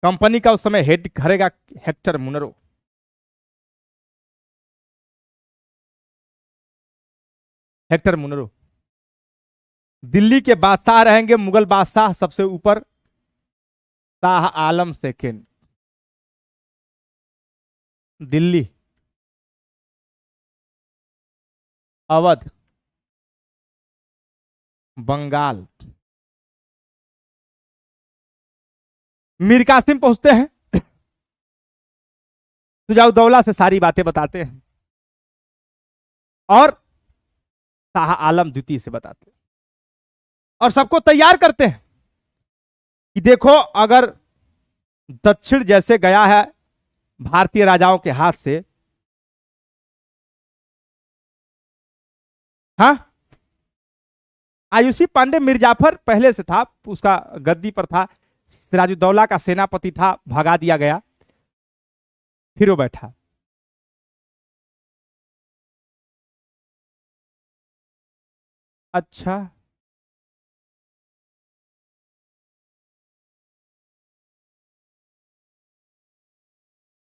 Speaker 1: कंपनी का उस समय हेड करेगा Hector Munro. Hector Munro Delhi के बादशाह रहेंगे, मुगल बादशाह सबसे ऊपर शाह आलम सेकेंड। दिल्ली, अवध, बंगाल। मीर कासिम पहुंचते हैं, सुजाउद्दौला से सारी बातें बताते हैं और शाह आलम द्वितीय से बताते हैं और सबको तैयार करते हैं कि देखो अगर दक्षिण जैसे गया है भारतीय राजाओं के हाथ से, हाँ, आयुषी पांडे मिर्जाफर पहले से था, उसका गद्दी पर था, सिराजुद्दौला का सेनापति था, भगा दिया गया, फिर वो बैठा। अच्छा,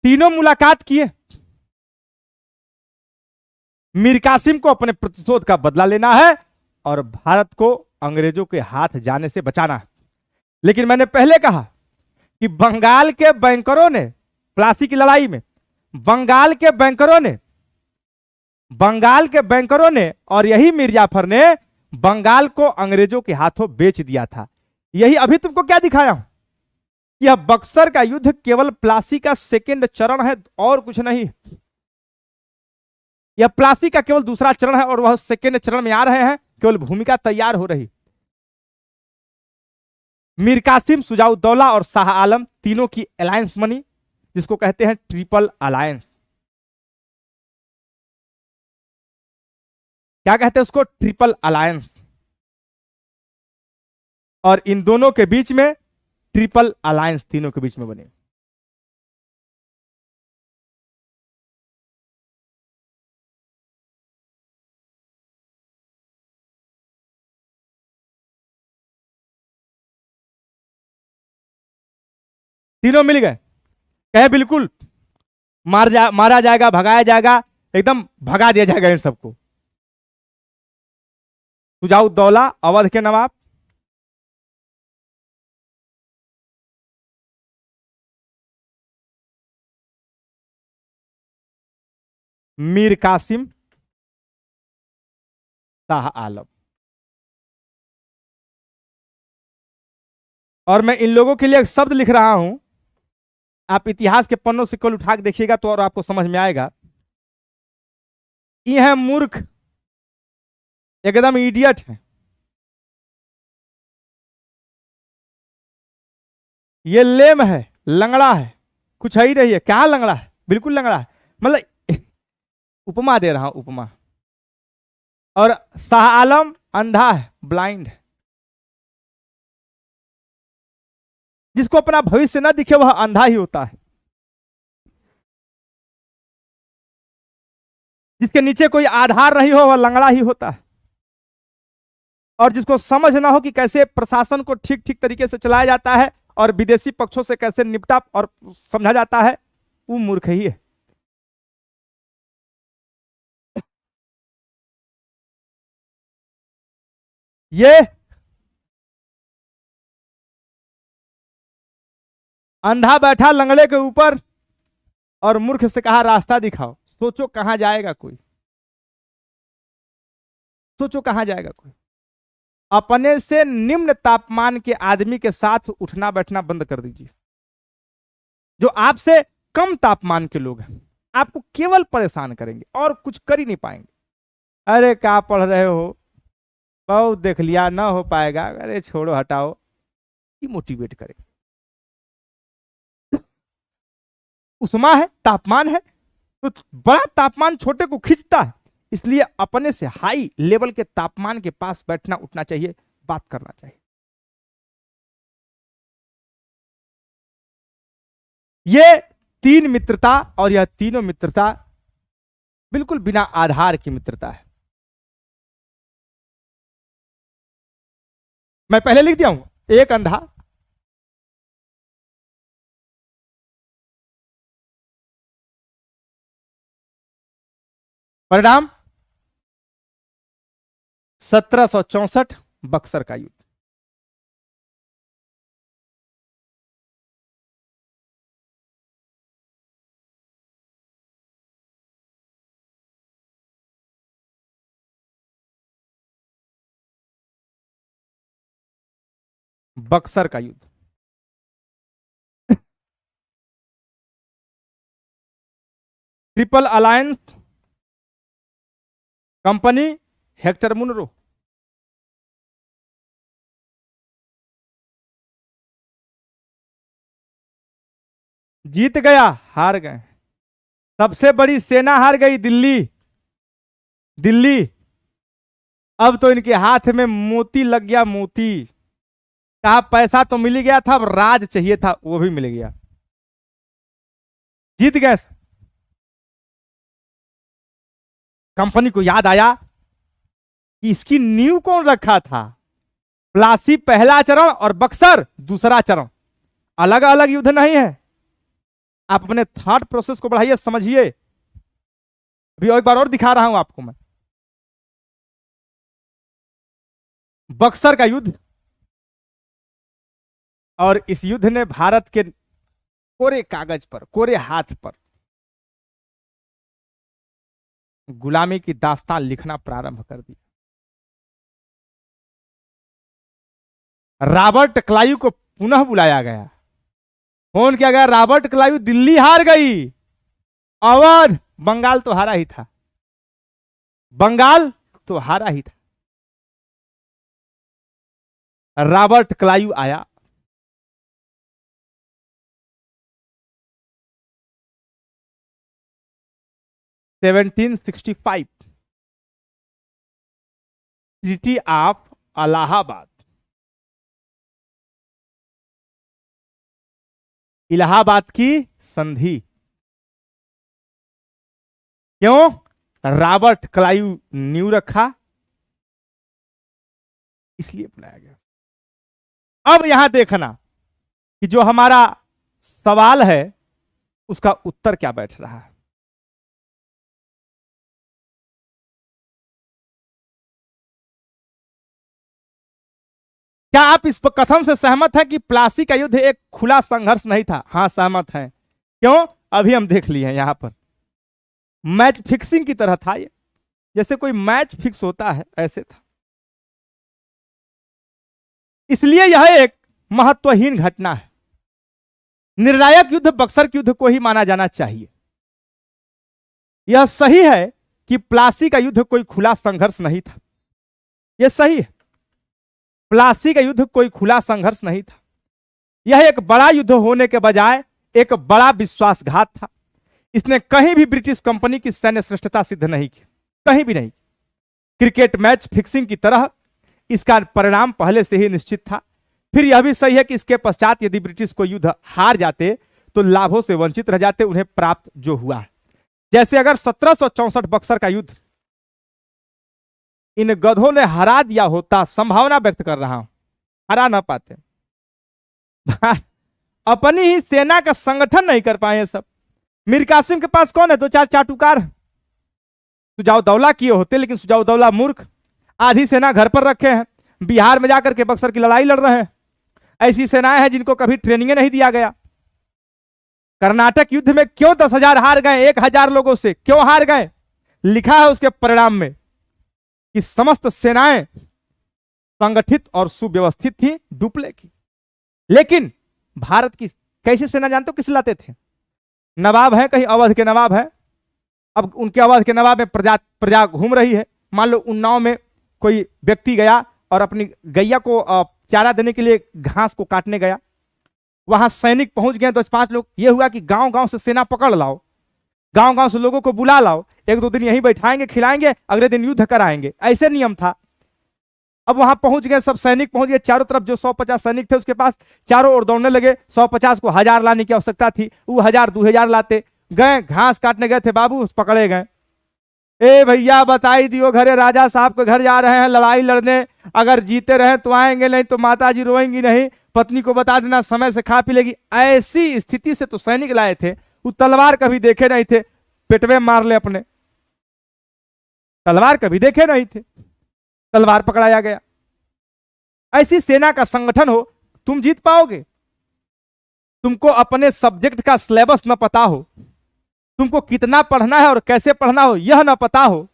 Speaker 1: तीनों मुलाकात किए। मीर कासिम को अपने प्रतिशोध का बदला लेना है और भारत को अंग्रेजों के हाथ जाने से बचाना है। लेकिन मैंने पहले कहा कि बंगाल के बैंकरों ने प्लासी की लड़ाई में बंगाल के बैंकरों ने और यही मीर जाफर ने बंगाल को अंग्रेजों के हाथों बेच दिया था। यही अभी तुमको क्या दिखाया हूं, यह बक्सर का युद्ध केवल प्लासी का सेकंड चरण है और कुछ नहीं। यह प्लासी का केवल दूसरा चरण है और वह सेकंड चरण में आ रहे हैं, केवल भूमिका तैयार हो रही। मीर कासिम, सुजाउद्दौला और शाह आलम तीनों की अलायंस बनी, जिसको कहते हैं ट्रिपल अलायंस। क्या कहते हैं उसको? Triple alliance. और इन दोनों के बीच में ट्रिपल अलायंस तीनों के बीच में बनी। तीनों मिल गए, कहे बिल्कुल मारा जाएगा, भगाया जाएगा, एकदम भगा दिया जाएगा इन सबको। सुजाउद्दौला अवध के नवाब, मीर कासिम, शाह आलम। और मैं इन लोगों के लिए एक शब्द लिख रहा हूं, आप इतिहास के पन्नों से कल उठा के देखिएगा तो और आपको समझ में आएगा। ये है मूर्ख, एकदम इडियट है। ये लेम है, लंगड़ा है, कुछ है ही नहीं है। क्या लंगड़ा है? बिल्कुल लंगड़ा है, मतलब उपमा दे रहा हूं, उपमा। और शाह आलम अंधा है, ब्लाइंड है। जिसको अपना भविष्य न दिखे वह अंधा ही होता है। जिसके नीचे कोई आधार नहीं हो वह लंगड़ा ही होता है। और जिसको समझ ना हो कि कैसे प्रशासन को ठीक ठीक तरीके से चलाया जाता है और विदेशी पक्षों से कैसे निपटा और समझा जाता है, वो मूर्ख ही है। ये अंधा बैठा लंगड़े के ऊपर और मूर्ख से कहा रास्ता दिखाओ। सोचो कहां जाएगा कोई, सोचो कहां जाएगा कोई। अपने से निम्न तापमान के आदमी के साथ उठना बैठना बंद कर दीजिए। जो आपसे कम तापमान के लोग हैं आपको केवल परेशान करेंगे और कुछ कर ही नहीं पाएंगे। अरे क्या पढ़ रहे हो, बहुत देख लिया, ना हो पाएगा, अरे छोड़ो हटाओ, ये मोटिवेट करे। उष्मा है, तापमान है, तो बड़ा तापमान छोटे को खींचता है। इसलिए अपने से हाई लेवल के तापमान के पास बैठना उठना चाहिए, बात करना चाहिए। ये तीन मित्रता, और यह तीनों मित्रता बिल्कुल बिना आधार की मित्रता है। मैं पहले लिख दिया हूं, एक अंधा, परिणाम 1764 बक्सर का युद्ध। बक्सर का युद्ध। Triple alliance, company Hector Munro. जीत गया, हार गए। सबसे बड़ी सेना हार गई, दिल्ली। दिल्ली अब तो इनके हाथ में मोती लग गया, मोती। कहा पैसा तो मिल गया था, अब राज चाहिए था, वो भी मिल गया। जीत गए। कंपनी को याद आया कि इसकी नींव कौन रखा था। प्लासी पहला चरण और बक्सर दूसरा चरण, अलग अलग युद्ध नहीं है। आप अपने थॉट प्रोसेस को बढ़ाइए, समझिए। अभी एक बार और दिखा रहा हूं आपको मैं। बक्सर का युद्ध, और इस युद्ध ने भारत के कोरे कागज पर, कोरे हाथ पर गुलामी की दास्तान लिखना प्रारंभ कर दी। रॉबर्ट क्लाइव को पुनः बुलाया गया, फोन किया गया, रॉबर्ट क्लाइव दिल्ली हार गई, अवध, बंगाल तो हारा ही था, बंगाल तो हारा ही था। रॉबर्ट क्लाइव आया, seventeen 1665 treaty of Allahabad. Allahabad की संधि। क्यों? रॉबर्ट क्लाइव न्यू रखा, इसलिए बुलाया गया। अब यहां देखना कि जो हमारा सवाल है उसका उत्तर क्या बैठ रहा है। क्या आप इस कथन से सहमत हैं कि प्लासी का युद्ध एक खुला संघर्ष नहीं था? हां, सहमत हैं। क्यों? अभी हम देख लिए हैं यहां पर मैच फिक्सिंग की तरह था ये, जैसे कोई मैच फिक्स होता है ऐसे था। इसलिए यह एक महत्वहीन घटना है। निर्णायक युद्ध बक्सर के युद्ध को ही माना जाना चाहिए। यह सही है कि प्लासी का युद्ध कोई खुला संघर्ष नहीं था, यह सही है। प्लासी का युद्ध कोई खुला संघर्ष नहीं था। यह एक बड़ा युद्ध होने के बजाय एक बड़ा विश्वासघात था। इसने कहीं भी ब्रिटिश कंपनी की सैन्य श्रेष्ठता सिद्ध नहीं की, कहीं भी नहीं। क्रिकेट मैच फिक्सिंग की तरह इसका परिणाम पहले से ही निश्चित था। फिर यह भी सही है कि इसके पश्चात यदि ब्रिटिश को युद्ध हार जाते तो लाभों से वंचित रह जाते, उन्हें प्राप्त जो हुआ। जैसे अगर 1764 बक्सर का युद्ध इन गधों ने हरा दिया होता, संभावना व्यक्त कर रहा हूं, हरा ना पाते। अपनी ही सेना का संगठन नहीं कर पाए सब। मीर कासिम के पास कौन है? दो चार चाटुकार। सुजाउ दौला किए होते, लेकिन सुजाउ दौला मूर्ख, आधी सेना घर पर रखे हैं, बिहार में जाकर के बक्सर की लड़ाई लड़ रहे हैं। ऐसी सेनाएं हैं जिनको कभी ट्रेनिंग नहीं दिया गया। कर्नाटक युद्ध में क्यों 10,000 हार गए 1,000 लोगों से? क्यों हार गए? लिखा है उसके परिणाम में कि समस्त सेनाएं संगठित और सुव्यवस्थित थी, डुप्ले की। लेकिन भारत की कैसी सेना जानते हो किस लाते थे? नवाब है, कहीं अवध के नवाब है, अब उनके अवध के नवाब में प्रजा घूम रही है। मान लो उन्नाव में कोई व्यक्ति गया और अपनी गैया को चारा देने के लिए घास को काटने गया, वहां सैनिक पहुंच गए 10-5 लोग। यह हुआ कि गांव गांव से सेना पकड़ लाओ, गांव गांव से लोगों को बुला लाओ, 1-2 दिन यहीं बैठाएंगे, खिलाएंगे, अगले दिन युद्ध कराएंगे, ऐसे नियम था। अब वहां पहुंच गए, सब सैनिक पहुंच गए चारों तरफ। जो 150 सैनिक थे उसके पास, चारों ओर दौड़ने लगे। 150 को 1000 लाने की आवश्यकता थी, वो 1000-2000 लाते गए। घास काटने गए थे बाबू, पकड़े गए। ए भैया बताई दियो, घरे राजा साहब के घर जा रहे हैं लड़ाई लड़ने, अगर जीते रहे तो आएंगे, नहीं तो माता जी रोएंगी नहीं, पत्नी को बता देना समय से खा पी लेगी। ऐसी स्थिति से तो सैनिक लाए थे, वो तलवार कभी देखे नहीं थे, पेटवे मार ले अपने, तलवार कभी देखे नहीं थे, तलवार पकड़ाया गया। ऐसी सेना का संगठन हो, तुम जीत पाओगे? तुमको अपने सब्जेक्ट का सिलेबस न पता हो, तुमको कितना पढ़ना है और कैसे पढ़ना हो यह न पता हो,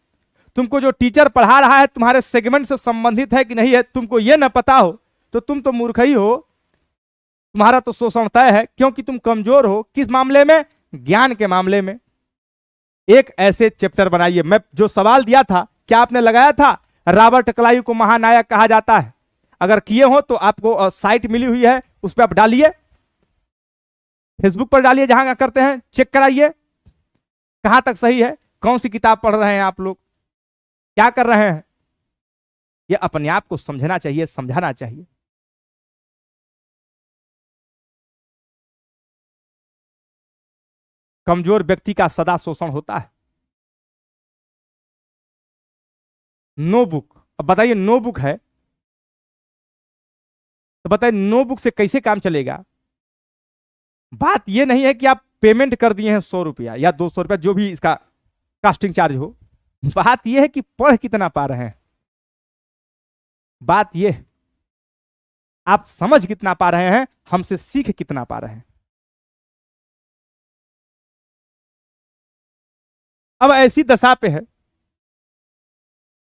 Speaker 1: तुमको जो टीचर पढ़ा रहा है तुम्हारे सेगमेंट से संबंधित है कि नहीं है तुमको यह न पता हो, तो तुम तो मूर्ख ही हो। तुम्हारा तो शोषण तय है, क्योंकि तुम कमजोर हो। किस मामले में? ज्ञान के मामले में। एक ऐसे चैप्टर बनाइए। मैं जो सवाल दिया था, क्या आपने लगाया था रॉबर्ट क्लाइव को महानायक कहा जाता है? अगर किए हो तो आपको साइट मिली हुई है, उस पर आप डालिए, फेसबुक पर डालिए, जहां करते हैं चेक कराइए कहां तक सही है। कौन सी किताब पढ़ रहे हैं आप लोग, क्या कर रहे हैं? ये अपने आप को समझना चाहिए, समझाना चाहिए। कमजोर व्यक्ति का सदा शोषण होता है। नो बुक, अब बताइए नो बुक है तो बताइए नो बुक से कैसे काम चलेगा? बात यह नहीं है कि आप पेमेंट कर दिए हैं 100 रुपया या 200 रुपया, जो भी इसका कास्टिंग चार्ज हो। बात यह है कि पढ़ कितना पा रहे हैं, बात यह आप समझ कितना पा रहे हैं, हमसे सीख कितना पा रहे हैं। अब ऐसी दशा पे है,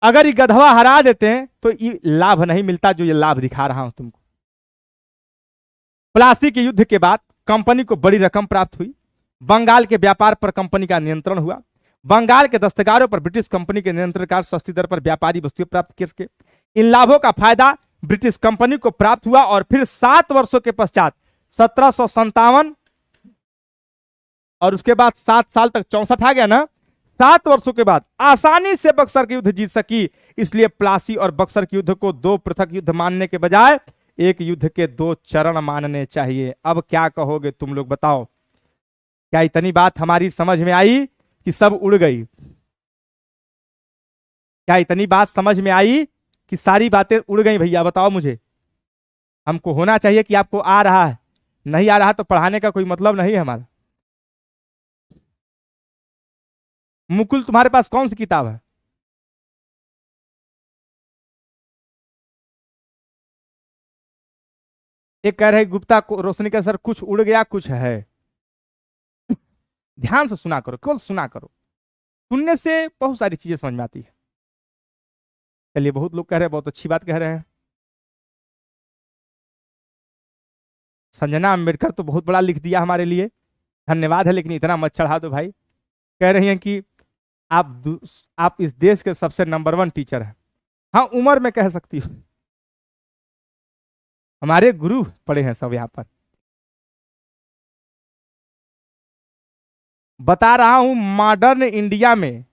Speaker 1: अगर ये गधवा हरा देते हैं तो ये लाभ नहीं मिलता जो ये लाभ दिखा रहा हूं तुमको। प्लासी के युद्ध के बाद कंपनी को बड़ी रकम प्राप्त हुई। बंगाल के व्यापार पर कंपनी का नियंत्रण हुआ। बंगाल के दस्तकारों पर ब्रिटिश कंपनी के नियंत्रणकार सस्ती दर पर व्यापारी वस्तुएं प्राप्त कर सके। इन लाभों का फायदा ब्रिटिश कंपनी को प्राप्त हुआ और फिर 7 वर्षों के पश्चात 1757 और उसके बाद 7 साल तक 64 आ गया ना, 7 वर्षों के बाद आसानी से बक्सर के युद्ध जीत सकी। इसलिए प्लासी और बक्सर के युद्ध को 2 पृथक युद्ध मानने के बजाय एक युद्ध के दो चरण मानने चाहिए। अब क्या कहोगे तुम लोग, बताओ। क्या इतनी बात हमारी समझ में आई कि सब उड़ गई? क्या इतनी बात समझ में आई कि सारी बातें उड़ गई? भैया बताओ मुझे। हमको होना चाहिए कि आपको आ रहा है, नहीं आ रहा तो पढ़ाने का कोई मतलब नहीं है हमारा। मुकुल तुम्हारे पास कौन सी किताब है? एक कह रहे गुप्ता को रोशनी का सर कुछ उड़ गया कुछ है। ध्यान से सुना करो, केवल सुना करो, सुनने से बहुत सारी चीजें समझ में आती है। चलिए, बहुत लोग कह रहे हैं, बहुत अच्छी बात कह रहे हैं। संजना अम्बेडकर तो बहुत बड़ा लिख दिया हमारे लिए, धन्यवाद है, लेकिन इतना मत चढ़ा दो भाई। कह रही हैं कि आप इस देश के सबसे नंबर 1 टीचर हैं। हाँ, उम्र में कह सकती हूँ, हमारे गुरु पड़े हैं सब यहाँ पर। बता रहा हूं, मॉडर्न इंडिया में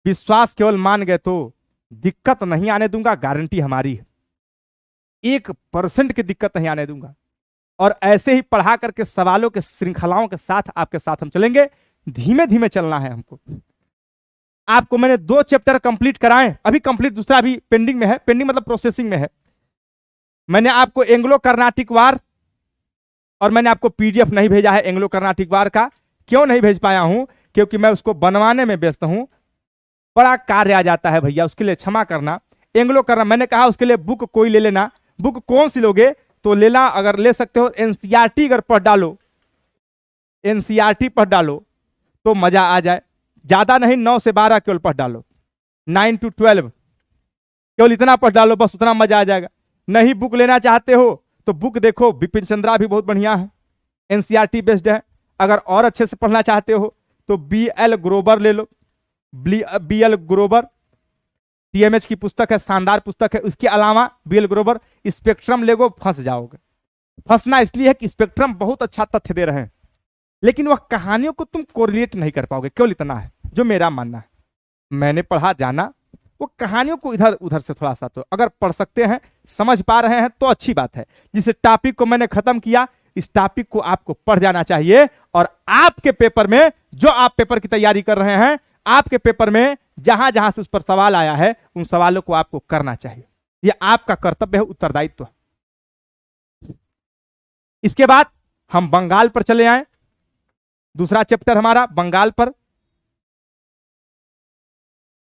Speaker 1: विश्वास केवल मान गए तो दिक्कत नहीं आने दूंगा, गारंटी हमारी है। 1% की दिक्कत नहीं आने दूंगा। और ऐसे ही पढ़ा करके सवालों के श्रृंखलाओं के साथ आपके साथ हम चलेंगे। धीमे धीमे चलना है हमको। आपको मैंने 2 चैप्टर कंप्लीट कराए, अभी कंप्लीट, दूसरा अभी पेंडिंग में है। पेंडिंग मतलब प्रोसेसिंग में है। मैंने आपको एंग्लो कर्नाटिक वार और मैंने आपको पीडीएफ नहीं भेजा है एंग्लो कर्नाटिक वार का। क्यों नहीं भेज पाया हूं? क्योंकि मैं उसको बनवाने में व्यस्त हूं, बड़ा कार्य आ जाता है भैया, उसके लिए क्षमा करना। एंग्लो करना मैंने कहा, उसके लिए बुक कोई ले लेना। बुक कौन सी लोगे तो लेना, अगर ले सकते हो एनसीईआरटी अगर पढ़ डालो, एनसीईआरटी पढ़ डालो तो मजा आ जाए। ज्यादा नहीं, 9 से 12 केवल पढ़ डालो, 9 to 12 केवल इतना पढ़ डालो, बस उतना मजा आ जाएगा। नहीं बुक लेना चाहते हो तो बुक देखो, बिपिन चंद्रा भी बहुत बढ़िया है, एनसीईआरटी बेस्ड है। अगर और अच्छे से पढ़ना चाहते हो तो BL ग्रोवर ले लो, BL ग्रोवर TMH की पुस्तक है, शानदार पुस्तक है। उसके अलावा BL ग्रोवर, स्पेक्ट्रम लेगो, फंस जाओगे। फंसना इसलिए है कि स्पेक्ट्रम बहुत अच्छा तथ्य दे रहे हैं, लेकिन वह कहानियों को तुम कोरिलेट नहीं कर पाओगे, केवल इतना है जो मेरा मानना है। मैंने पढ़ा जाना, वो कहानियों को इधर उधर से थोड़ा सा, तो अगर पढ़ सकते हैं, समझ पा रहे हैं तो अच्छी बात है। जिस टॉपिक को मैंने खत्म किया, इस टॉपिक को आपको पढ़ जाना चाहिए। और आपके पेपर में, जो आप पेपर की तैयारी कर रहे हैं, आपके पेपर में जहां जहां से उस पर सवाल आया है, उन सवालों को आपको करना चाहिए। यह आपका कर्तव्य है, उत्तरदायित्व। इसके बाद हम बंगाल पर चले आए। दूसरा चैप्टर हमारा बंगाल पर,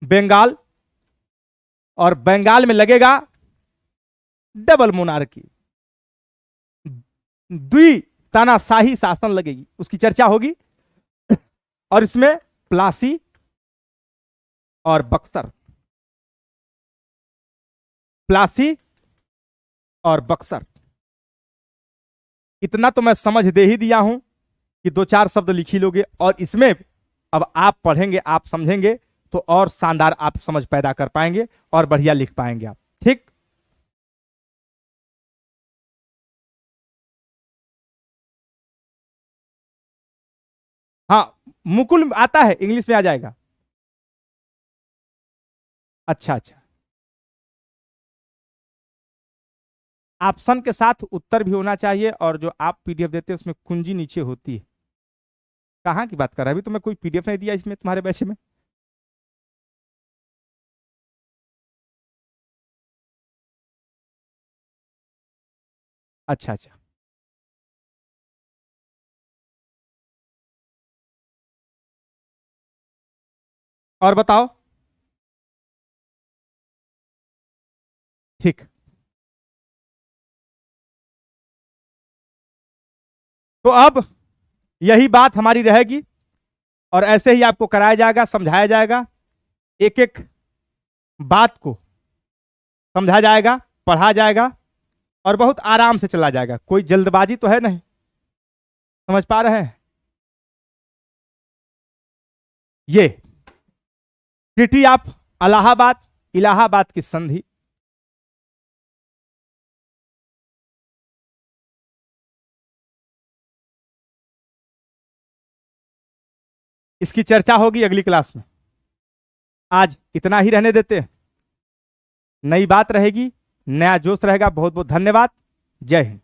Speaker 1: बंगाल, और बंगाल में लगेगा डबल मोनार्की, द्वि तानाशाही शासन लगेगी, उसकी चर्चा होगी। और इसमें प्लासी और बक्सर, प्लासी और बक्सर, इतना तो मैं समझ दे ही दिया हूं कि 2-4 शब्द लिख ही लोगे। और इसमें अब आप पढ़ेंगे, आप समझेंगे तो और शानदार आप समझ पैदा कर पाएंगे और बढ़िया लिख पाएंगे आप, ठीक। हाँ, मुकुल आता है, इंग्लिश में आ जाएगा। अच्छा अच्छा, ऑप्शन के साथ उत्तर भी होना चाहिए, और जो आप पीडीएफ देते हैं उसमें कुंजी नीचे होती है। कहाँ की बात कर रहा है? अभी तो मैं कोई पीडीएफ नहीं दिया इसमें तुम्हारे बैच में। अच्छा अच्छा, और बताओ। ठीक, तो अब यही बात हमारी रहेगी, और ऐसे ही आपको कराया जाएगा, समझाया जाएगा, एक एक बात को समझा जाएगा, पढ़ा जाएगा, और बहुत आराम से चला जाएगा। कोई जल्दबाजी तो है नहीं, समझ पा रहे हैं? ये ट्रीटी ऑफ इलाहाबाद, इलाहाबाद की संधि, इसकी चर्चा होगी अगली क्लास में। आज इतना ही रहने देते हैं, नई बात रहेगी, नया जोश रहेगा। बहुत बहुत धन्यवाद। जय हिंद।